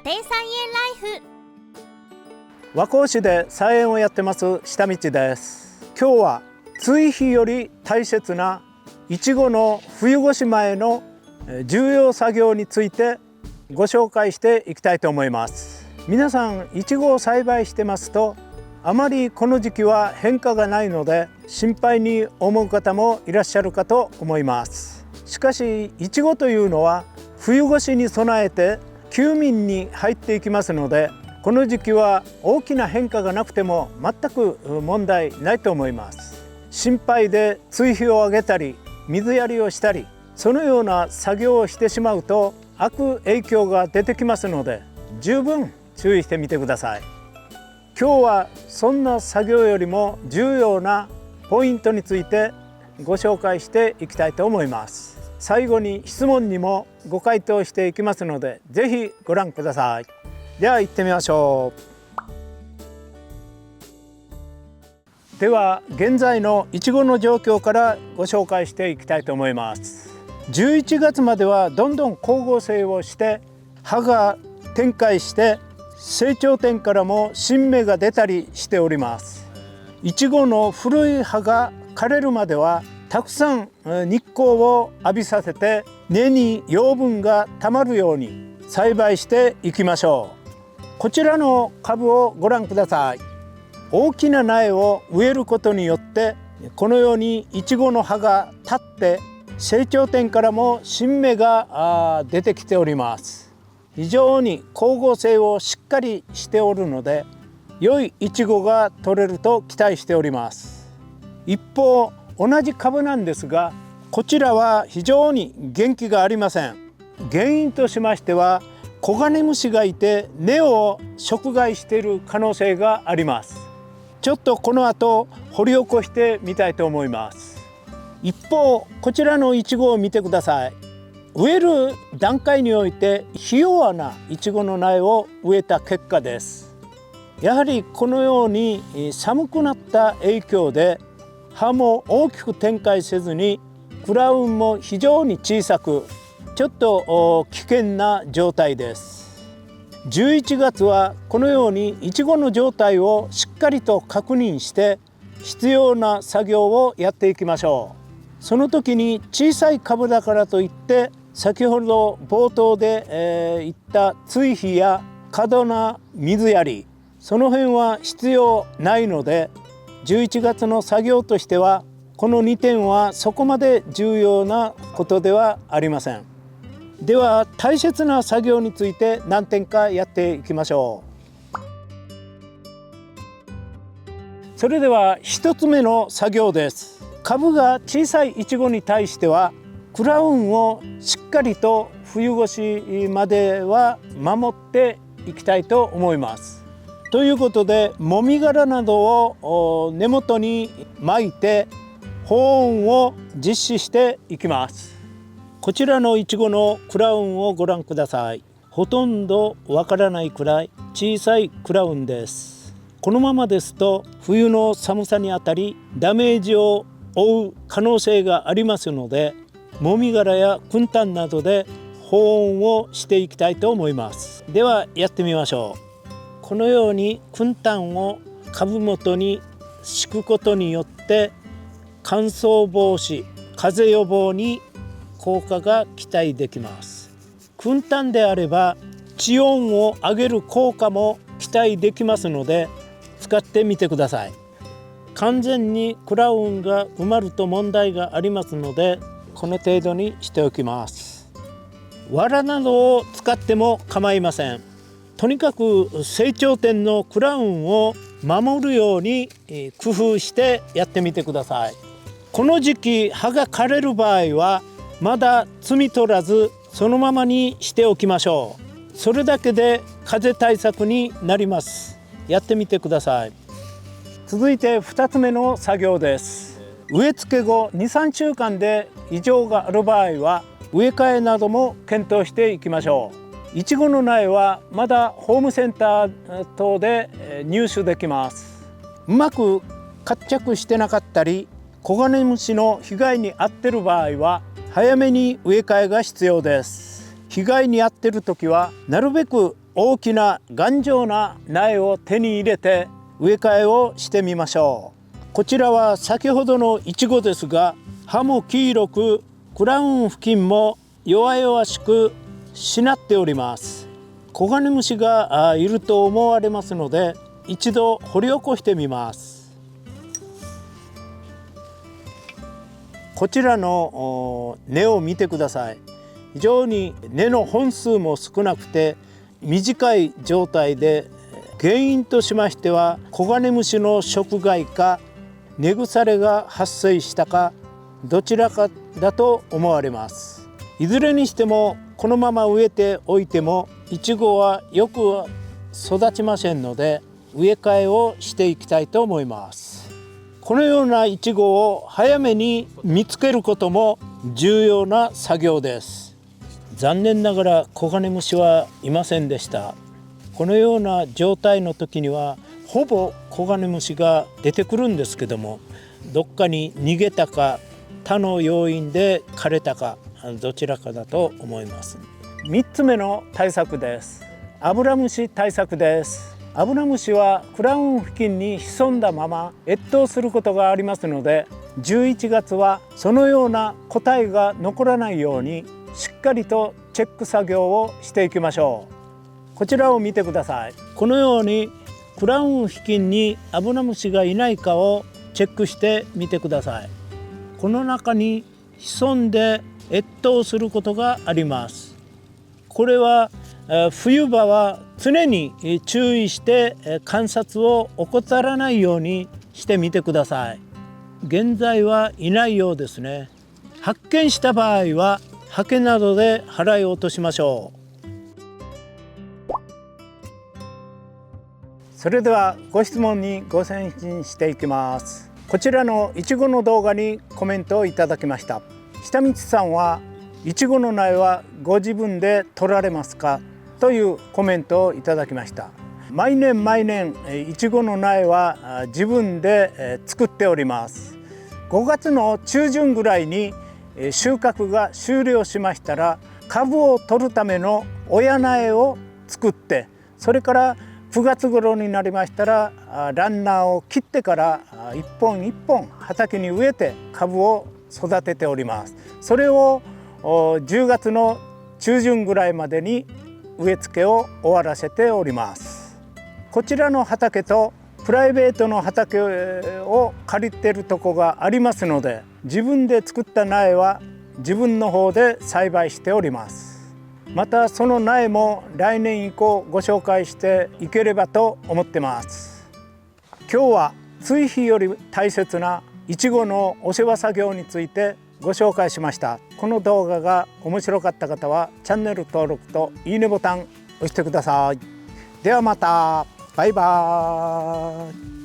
庭菜園ライフ。和光市で菜園をやってます下道です。今日は追肥より大切ないちごの冬越し前の重要作業についてご紹介していきたいと思います。皆さんいちごを栽培してますとあまりこの時期は変化がないので心配に思う方もいらっしゃるかと思います。しかしいちごというのは冬越しに備えて休眠に入っていきますので、この時期は大きな変化がなくても全く問題ないと思います。心配で追肥をあげたり水やりをしたりそのような作業をしてしまうと悪影響が出てきますので十分注意してみてください。今日はそんな作業よりも重要なポイントについてご紹介していきたいと思います。最後に質問にもご回答していきますのでぜひご覧ください。では行ってみましょう。では現在のいちごの状況からご紹介していきたいと思います。11月まではどんどん光合成をして葉が展開して成長点からも新芽が出たりしております。いちごの古い葉が枯れるまではたくさん日光を浴びさせて根に養分がたまるように栽培していきましょう。こちらの株をご覧ください。大きな苗を植えることによってこのようにいちごの葉が立って成長点からも新芽が出てきております。非常に光合成をしっかりしておるので良いいちごが取れると期待しております。一方同じ株なんですがこちらは非常に元気がありません。原因としましてはコガネムシがいて根を食害している可能性があります。ちょっとこの後掘り起こしてみたいと思います。一方こちらのいちごを見てください。植える段階においてひ弱ないちごの苗を植えた結果です。やはりこのように寒くなった影響で葉も大きく展開せずにクラウンも非常に小さくちょっと危険な状態です。11月はこのようにいちごの状態をしっかりと確認して必要な作業をやっていきましょう。その時に小さい株だからといって先ほど冒頭で言った追肥や過度な水やりその辺は必要ないので11月の作業としてはこの2点はそこまで重要なことではありません。では大切な作業について何点かやっていきましょう。それでは1つ目の作業です。株が小さいいちごに対してはクラウンをしっかりと冬越しまでは守っていきたいと思います。ということでもみ殻などを根元に巻いて保温を実施していきます。こちらのいちごのクラウンをご覧ください。ほとんどわからないくらい小さいクラウンです。このままですと冬の寒さにあたりダメージを負う可能性がありますのでもみ殻や燻炭などで保温をしていきたいと思います。ではやってみましょう。このように燻炭を株元に敷くことによって乾燥防止、風予防に効果が期待できます。燻炭であれば地温を上げる効果も期待できますので使ってみてください。完全にクラウンが埋まると問題がありますのでこの程度にしておきます。藁などを使っても構いません。とにかく成長点のクラウンを守るように工夫してやってみてください。この時期葉が枯れる場合はまだ摘み取らずそのままにしておきましょう。それだけで風対策になります。やってみてください。続いて2つ目の作業です。植え付け後 2,3 週間で異常がある場合は植え替えなども検討していきましょう。いちごの苗はまだホームセンター等で入手できます。うまく活着してなかったりコガネムシの被害に遭っている場合は早めに植え替えが必要です。被害に遭っている時はなるべく大きな頑丈な苗を手に入れて植え替えをしてみましょう。こちらは先ほどのイチゴですが、葉も黄色くクラウン付近も弱々しくしなっております。コガネムシがいると思われますので、一度掘り起こしてみます。こちらの根を見てください。非常に根の本数も少なくて短い状態で、原因としましてはコガネムシの食害か根腐れが発生したかどちらかだと思われます。いずれにしてもこのまま植えておいてもイチゴはよく育ちませんので、植え替えをしていきたいと思います。このようなイチゴを早めに見つけることも重要な作業です。残念ながらコガネムシはいませんでした。このような状態の時にはほぼコガネムシが出てくるんですけども、どっかに逃げたか他の要因で枯れたかどちらかだと思います。3つ目の対策です。アブラムシ対策です。アブラムシはクラウン付近に潜んだまま越冬することがありますので、11月はそのような個体が残らないようにしっかりとチェック作業をしていきましょう。こちらを見てください。このようにクラウン付近にアブラムシがいないかをチェックしてみてください。この中に潜んで越冬することがあります。これは冬場は常に注意して観察を怠らないようにしてみてください。現在はいないようですね。発見した場合はハケなどで払い落としましょう。それではご質問にご返信していきます。こちらのイチゴの動画にコメントをいただきました。下道さんは、イチゴの苗はご自分で取られますかというコメントをいただきました。毎年イチゴの苗は自分で作っております。5月の中旬ぐらいに収穫が終了しましたら、株を取るための親苗を作って、それから9月頃になりましたらランナーを切ってから一本一本畑に植えて株を育てております。それを10月の中旬ぐらいまでに植え付けを終わらせております。こちらの畑とプライベートの畑を借りてるとこがありますので、自分で作った苗は自分の方で栽培しております。またその苗も来年以降ご紹介していければと思ってます。今日は追肥より大切なイチゴのお世話作業についてご紹介しました。この動画が面白かった方はチャンネル登録といいねボタン押してください。ではまた。バイバーイ。